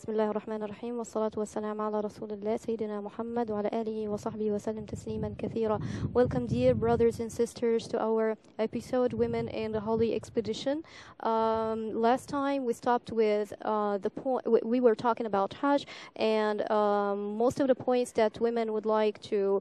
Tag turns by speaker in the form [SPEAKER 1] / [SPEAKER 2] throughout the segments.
[SPEAKER 1] بسم الله الرحمن الرحيم والصلاة والسلام على رسول الله سيدنا محمد وعلى آله وصحبه وسلم تسليما كثيرا. Welcome dear brothers and sisters to our episode Women in the Holy Expedition. Last time we stopped with the point we were talking about Hajj and most of the points that women would like to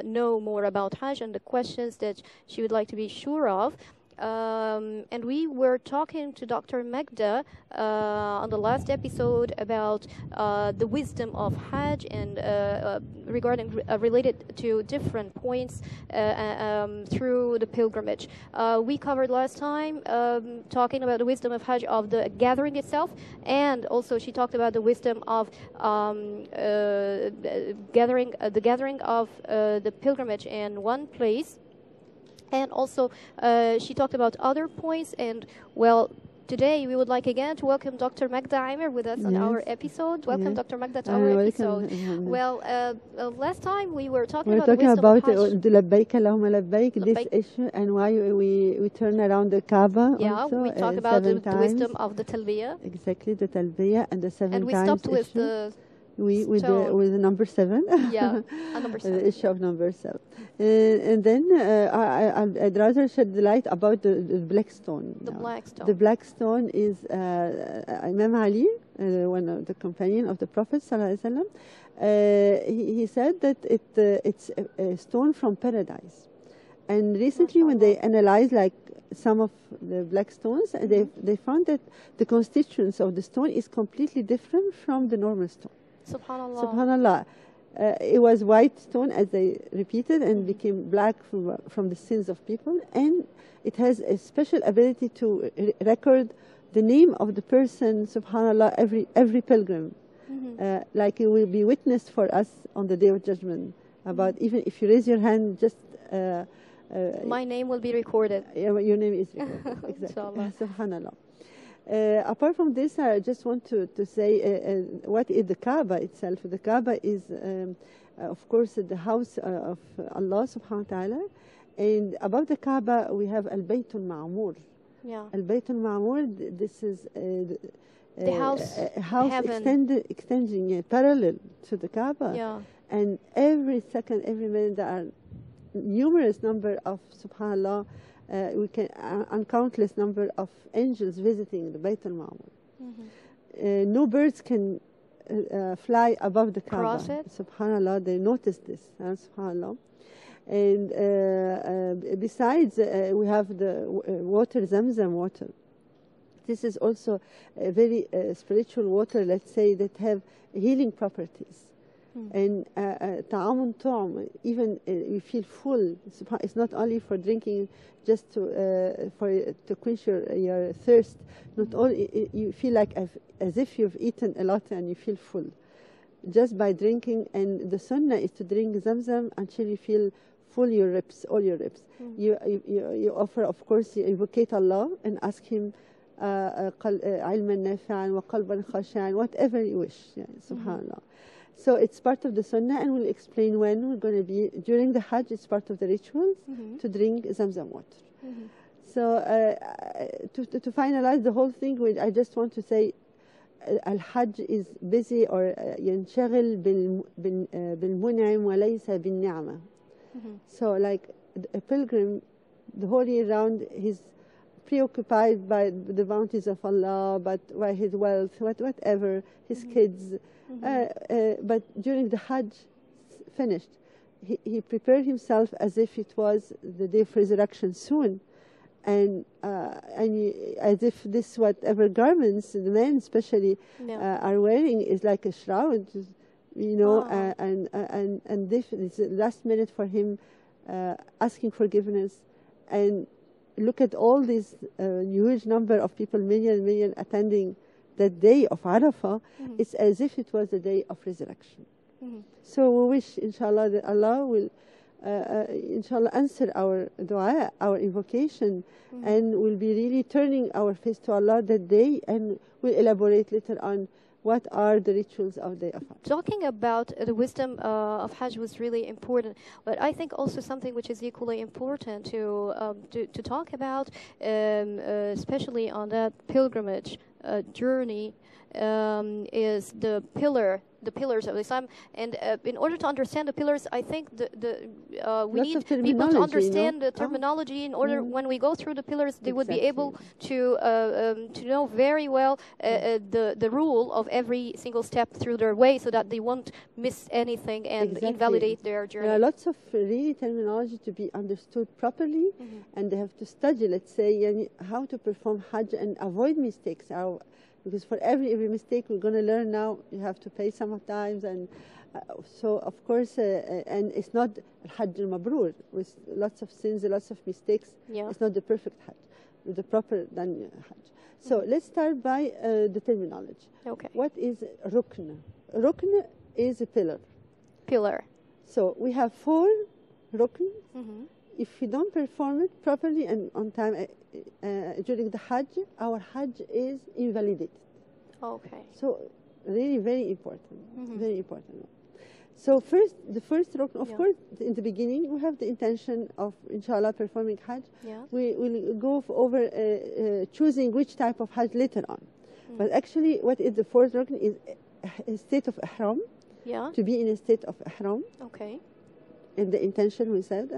[SPEAKER 1] know more about Hajj and the questions that she would like to be sure of. And we were talking to Dr. Magda on the last episode about the wisdom of Hajj and regarding related to different points through the pilgrimage. We covered last time talking about the wisdom of Hajj of the gathering itself, and also she talked about the wisdom of the gathering of the pilgrimage in one place. And also, she talked about other points. And, well, today we would like again to welcome Dr. Magda Aimer with us on our episode. Welcome, Dr. Magda, to our episode. Well, last time we were talking about the
[SPEAKER 2] Labbaik Allahumma Labbaik, this issue, and why we turn around the Kaaba.
[SPEAKER 1] Yeah,
[SPEAKER 2] also,
[SPEAKER 1] we talk about the wisdom of the Talbiyah.
[SPEAKER 2] Exactly, the Talbiyah and the 7 times.
[SPEAKER 1] And we stopped with the...
[SPEAKER 2] with the number 7.
[SPEAKER 1] Yeah, number 7.
[SPEAKER 2] The issue of number 7. And then I'd rather shed the light about the black stone.
[SPEAKER 1] The black stone.
[SPEAKER 2] The black stone is Imam Ali, one of the companion of the Prophet ﷺ. He said that it's a stone from paradise. And recently when they analyzed like some of the black stones, they found that the constituents of the stone is completely different from the normal stone.
[SPEAKER 1] Subhanallah.
[SPEAKER 2] Subhanallah. It was white stone, as they repeated, and became black from the sins of people. And it has a special ability to record the name of the person, subhanallah, every pilgrim. Like it will be witnessed for us on the Day of Judgment. About even if you raise your hand, just...
[SPEAKER 1] my name will be recorded.
[SPEAKER 2] Your name is recorded. Exactly. Subhanallah. Apart from this, I just want to say what is the Kaaba itself. The Kaaba is, of course, the house of Allah subhanahu wa ta'ala. And above the Kaaba, we have Al-Bayt al-Ma'mur.
[SPEAKER 1] Yeah.
[SPEAKER 2] Al-Bayt al-Ma'mur, this is
[SPEAKER 1] the house
[SPEAKER 2] extending parallel to the Kaaba.
[SPEAKER 1] Yeah.
[SPEAKER 2] And every second, every minute, there are numerous number of, subhanallah, we can uncountless number of angels visiting the Bayt al-Ma'mur. No birds can fly above the Kaaba.
[SPEAKER 1] Cross it?
[SPEAKER 2] Subhanallah, they noticed this. Subhanallah. And besides, we have the water, Zamzam water. This is also a very spiritual water, let's say, that have healing properties. And ta'amun tu'am, even you feel full. It's not only for drinking, just to quench your thirst. Not only you feel like as if you've eaten a lot and you feel full, just by drinking. And the sunnah is to drink Zamzam until you feel full your ribs, all your ribs. You offer, of course, you invocate Allah and ask Him ilman nafi'an wa qalban khashi'an, whatever you wish. Yeah, subhanallah. So it's part of the sunnah, and we'll explain when we're going to be, during the Hajj, it's part of the rituals to drink Zamzam water. So to finalize the whole thing, I just want to say Al-Hajj is busy or ينشغل بالمنعم وليس بالنعمة. So like a pilgrim, the whole year round, he's preoccupied by the bounties of Allah, but by his wealth, whatever, his kids. But during the Hajj finished, he prepared himself as if it was the day of resurrection soon, and as if this whatever garments the men especially are wearing is like a shroud, you know. And this is the last minute for him, asking forgiveness. And look at all this huge number of people, million attending that day of Arafah. It's as if it was the day of resurrection. So we wish, inshallah, that Allah will, inshallah, answer our dua, our invocation, and will be really turning our face to Allah that day, and we'll elaborate later on what are the rituals of the Day of Hajj.
[SPEAKER 1] Talking about the wisdom of Hajj was really important, but I think also something which is equally important to talk about, especially on that pilgrimage journey is the pillars of Islam. And in order to understand the pillars, I think we
[SPEAKER 2] Lots
[SPEAKER 1] need
[SPEAKER 2] of
[SPEAKER 1] people to
[SPEAKER 2] terminology,
[SPEAKER 1] understand the terminology in order when we go through the pillars, they would be able to know very well the rule of every single step through their way, so that they won't miss anything and invalidate their journey.
[SPEAKER 2] There are lots of really terminology to be understood properly, and they have to study, let's say, how to perform Hajj and avoid mistakes. Because for every mistake we're going to learn now, you have to pay sometimes, and so of course, and it's not Hajj al-Mabrur with lots of sins, lots of mistakes.
[SPEAKER 1] Yeah.
[SPEAKER 2] It's not the perfect Hajj, the proper done Hajj. So let's start by the terminology.
[SPEAKER 1] Okay.
[SPEAKER 2] What is Rukn? Rukn is a pillar.
[SPEAKER 1] Pillar.
[SPEAKER 2] So we have 4 Rukn. If we don't perform it properly and on time during the Hajj, our Hajj is invalidated.
[SPEAKER 1] Okay.
[SPEAKER 2] So really very important, very important. So the first Rukn, of course, in the beginning, we have the intention of, inshallah, performing Hajj.
[SPEAKER 1] Yeah.
[SPEAKER 2] We will go over choosing which type of Hajj later on. But actually, what is the 4th Rukn is a state of Ihram.
[SPEAKER 1] Yeah.
[SPEAKER 2] To be in a state of Ihram.
[SPEAKER 1] Okay.
[SPEAKER 2] And the intention, we said.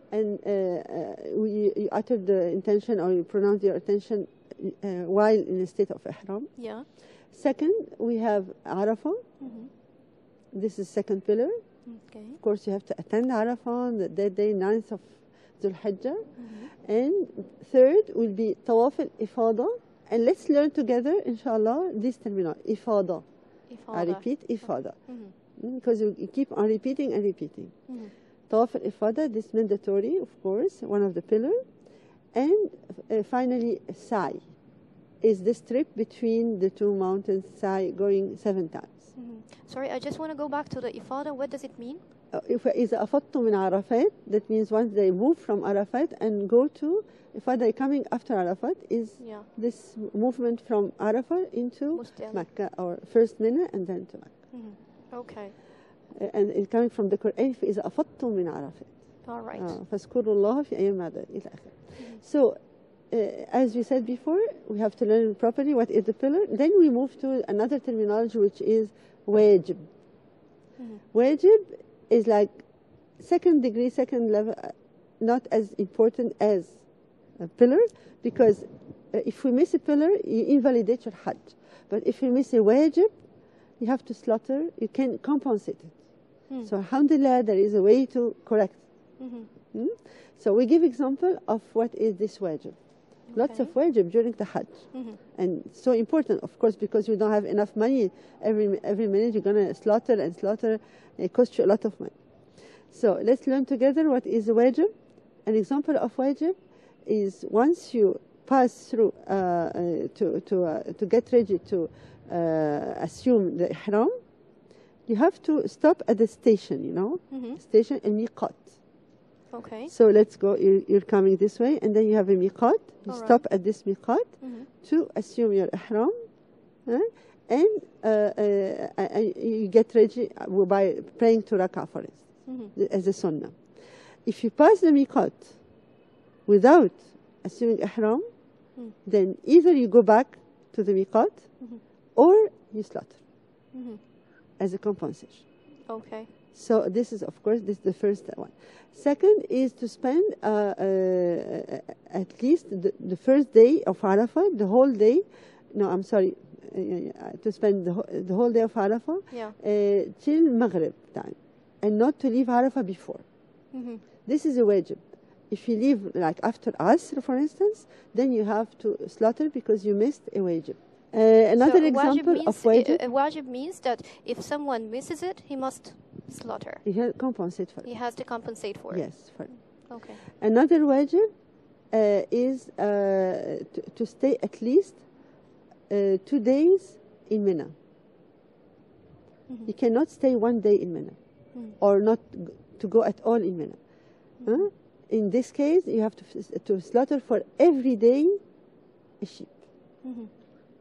[SPEAKER 2] And you utter the intention, or you pronounce your intention while in a state of Ihram.
[SPEAKER 1] Yeah.
[SPEAKER 2] Second, we have Arafah. This is second pillar.
[SPEAKER 1] Okay.
[SPEAKER 2] Of course, you have to attend Arafah on the day 9th of Dhul Hijjah. And third will be Tawaf al-Ifada. And let's learn together, inshallah, this terminology, Ifada. I repeat, Ifada. Because you keep on repeating and repeating. Tawaf al-Ifada, this mandatory, of course, one of the pillars. And finally, Sa'i is this trip between the 2 mountains, Sa'i, going 7 times.
[SPEAKER 1] Sorry, I just want to go back to the Ifada. What does it mean?
[SPEAKER 2] إذا أفضتم من عرفات, that means once they move from Arafat and go to Ifada, coming after Arafat is this movement from Arafat into Mecca, or first Mina and then to Mecca.
[SPEAKER 1] Okay.
[SPEAKER 2] And it's coming from the Quran, إذا أفضتم من عرفات.
[SPEAKER 1] All right.
[SPEAKER 2] فاذكروا الله في أيام معدودات إلى آخره. So, as we said before, we have to learn properly what is the pillar. Then we move to another terminology, which is wajib. Wajib is like second degree, second level, not as important as a pillar, because if we miss a pillar, you invalidate your Hajj. But if you miss a wajib, you have to slaughter, you can compensate it. So alhamdulillah, there is a way to correct. So we give example of what is this wajib. Lots of wajib during the Hajj. And so important, of course, because you don't have enough money. Every minute you're going to slaughter and slaughter. It costs you a lot of money. So let's learn together what is wajib. An example of wajib is once you pass through to get ready to assume the ihram, you have to stop at the station, station and miqat.
[SPEAKER 1] Okay.
[SPEAKER 2] So let's go, you're coming this way, and then you have a miqat. You stop at this miqat to assume your ihram, and you get ready by praying 2 rak'ah for it, as a sunnah. If you pass the miqat without assuming ihram, then either you go back to the miqat or you slaughter as a compensation.
[SPEAKER 1] Okay.
[SPEAKER 2] So this is, of course, this is the first one. Second is to spend at least the first day of Arafah, the whole day. No, I'm sorry, to spend the whole day of Arafah till Maghrib time, and not to leave Arafah before. This is a wajib. If you leave like after Asr, for instance, then you have to slaughter because you missed a wajib. Another example of wajib.
[SPEAKER 1] Wajib means that if someone misses it, he must slaughter.
[SPEAKER 2] He has to compensate for it.
[SPEAKER 1] He has to compensate for it.
[SPEAKER 2] Yes, for it.
[SPEAKER 1] Okay.
[SPEAKER 2] Another wajib is to stay at least 2 days in Mina. You cannot stay 1 day in Mina, or not to go at all in Mina. In this case, you have to slaughter for every day a sheep.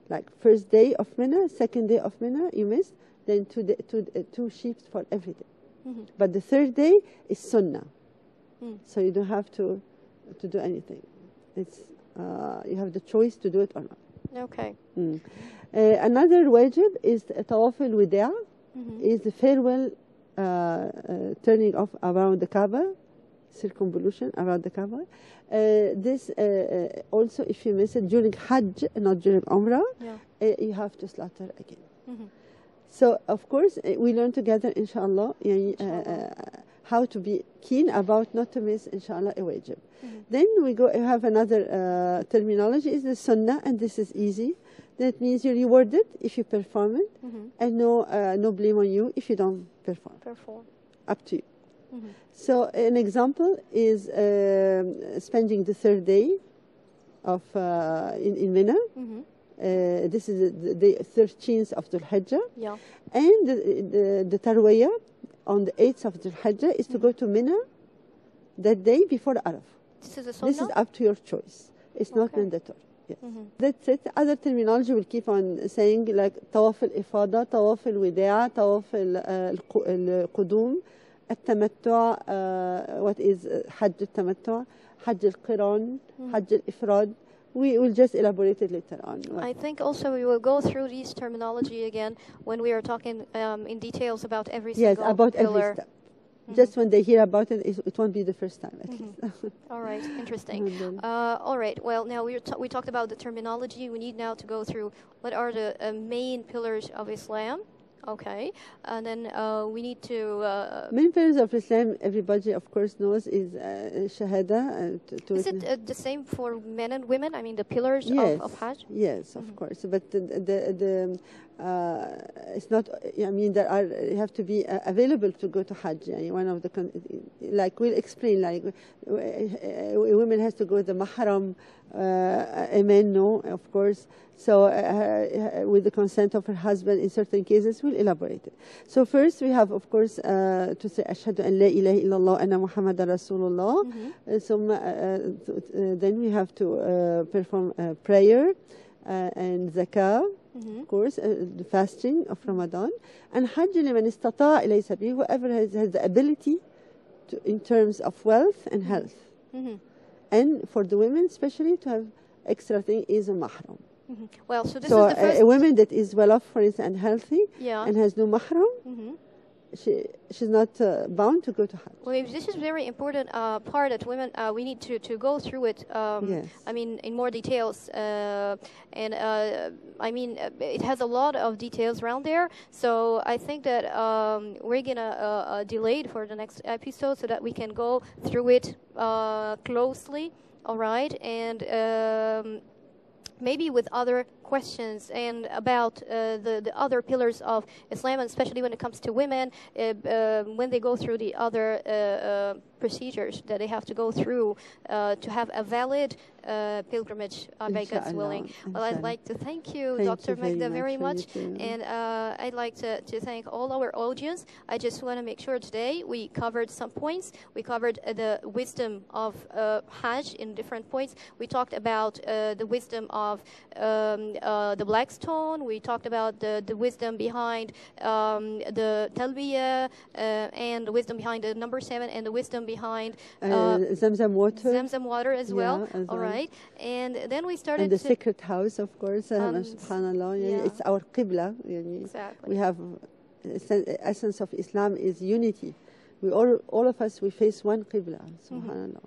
[SPEAKER 2] Like first day of Mina, second day of Mina, you missed, then 2 sheep for every day. But the third day is sunnah. So you don't have to do anything. It's you have the choice to do it or not.
[SPEAKER 1] Okay.
[SPEAKER 2] Mm. Another wajib is tawaf al-wida', is the farewell turning off around the Kaaba, circumvolution around the Kaaba. This also, if you miss it during Hajj, not during Umrah, you have to slaughter again. So, of course, we learn together, inshallah, how to be keen about not to miss, inshallah, a wajib. Then we have another terminology, is the sunnah, and this is easy. That means you're rewarded if you perform it, and no blame on you if you don't perform. Up to you. So an example is spending the third day of in Mina. This is the 13th of Dhul Hijjah. Yeah. And the Tarwiyah on the 8th of Dhul Hijjah is to go to Mina that day before Arafah.
[SPEAKER 1] This is a sunnah?
[SPEAKER 2] This is up to your choice. It's not mandatory. Yes. That's it. Other terminology will keep on saying, like Tawaf al-Ifada, Tawaf al-Wida', Tawaf al-Qudum, Al-Tamattu', what is Hajj al-Tamattu', Hajj al-Qiran, Hajj al-Ifrad. We will just elaborate it later on.
[SPEAKER 1] I think also we will go through these terminology again when we are talking in details about every single
[SPEAKER 2] pillar. Yes, about
[SPEAKER 1] pillar.
[SPEAKER 2] every step. Just when they hear about it, it won't be the first time, at least.
[SPEAKER 1] All right, interesting. All right, well, now we talked about the terminology. We need now to go through what are the main pillars of Islam. Okay, and then we need to...
[SPEAKER 2] main pillars of Islam, everybody, of course, knows, is Shahada.
[SPEAKER 1] Is it the same for men and women? I mean, the pillars of Hajj?
[SPEAKER 2] Yes, of course. But it's not, I mean, you have to be available to go to Hajj. One of the, like we'll explain, like a woman has to go to the mahram, a man no, of course. So with the consent of her husband in certain cases, we'll elaborate it. So first we have, of course, to say Ashhadu an la ilaha illallah anna Muhammadan Rasulullah. So then we have to perform prayer and zakah. Of course, the fasting of Ramadan, and Hajj liman istata' ilay sabil, whoever has the ability to, in terms of wealth and health. And for the women especially, to have extra thing is a mahram.
[SPEAKER 1] Well, so this is the first...
[SPEAKER 2] a woman that is well off, for instance, and healthy, and has no mahram, she's not bound to go to Hajj.
[SPEAKER 1] Well, this is very important part that women, we need to go through it,
[SPEAKER 2] yes.
[SPEAKER 1] I mean, in more details. I mean, it has a lot of details around there. So I think that we're going to delay it for the next episode so that we can go through it closely, all right? And... maybe with other questions and about the other pillars of Islam, and especially when it comes to women, when they go through the other procedures that they have to go through to have a valid pilgrimage by God's willing. Well, I'd like to thank you, Dr. Magda, very much. And I'd like to thank all our audience. I just want to make sure today we covered some points. We covered the wisdom of Hajj in different points. We talked about the wisdom of the black stone. We talked about the wisdom behind the talbiyah and the wisdom behind the number 7 and the wisdom behind
[SPEAKER 2] Zamzam water.
[SPEAKER 1] Zamzam water as well. All right. And then we started...
[SPEAKER 2] And the sacred house, of course. Subhanallah. It's our qibla.
[SPEAKER 1] Exactly.
[SPEAKER 2] We have... The essence of Islam is unity. We all of us, we face one qibla. Subhanallah.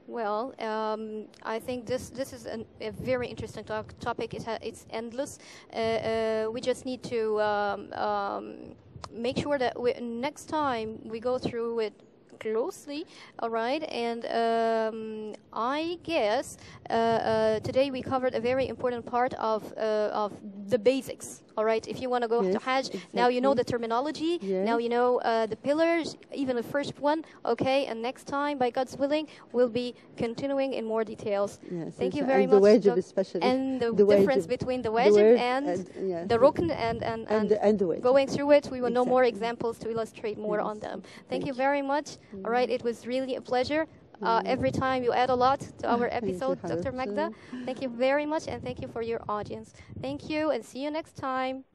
[SPEAKER 1] Well, I think this is a very interesting topic. It's endless. We just need to make sure that next time we go through it closely, all right? And I guess today we covered a very important part of the basics. All right, if you want to go to Hajj, now you know the terminology, now you know the pillars, even the first one, okay? And next time, by God's willing, we'll be continuing in more details. Thank you very much.
[SPEAKER 2] The wajib especially.
[SPEAKER 1] And the difference between the wajib and the rukn and
[SPEAKER 2] the wajib.
[SPEAKER 1] Going through it, we will know more examples to illustrate more on them. Thank you very much. All right, it was really a pleasure. Every time you add a lot to our episode, Dr. Magda. Thank you very much, and thank you for your audience. Thank you, and see you next time.